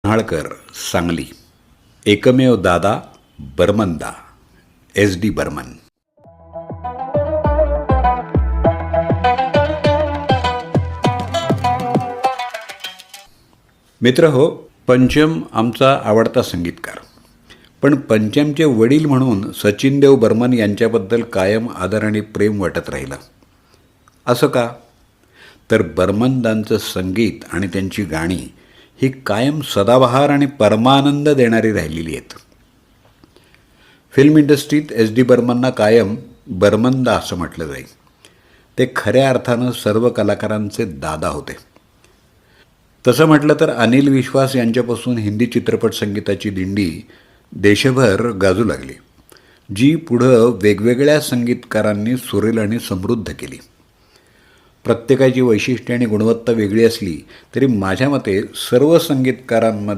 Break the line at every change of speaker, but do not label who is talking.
न्हाळकर सांगली, एकमेव दादा बर्मनदा, SD बर्मन. मित्र हो, पंचम आमचा आवडता संगीतकार, पण पंचमचे वडील म्हणून सचिनदेव बर्मन यांच्याबद्दल कायम आदर आणि प्रेम वाटत राहिलं. असं का? तर बर्मनदांचं संगीत आणि त्यांची गाणी ही कायम सदाबहार आणि परमानंद देणारी राहिलेली आहेत. फिल्म इंडस्ट्रीत SD बर्मनना कायम बर्मनदा असं म्हटलं जाईल. ते खऱ्या अर्थानं सर्व कलाकारांचे दादा होते. तसं म्हटलं तर अनिल विश्वास यांच्यापासून हिंदी चित्रपट संगीताची दिंडी देशभर गाजू लागली, जी पुढं वेगवेगळ्या संगीतकारांनी सुरेल आणि समृद्ध केली. प्रत्येकाची वैशिष्ट्ये आणि गुणवत्ता वेगळी असली तरी माझ्या मते सर्व संगीतकारांमध्ये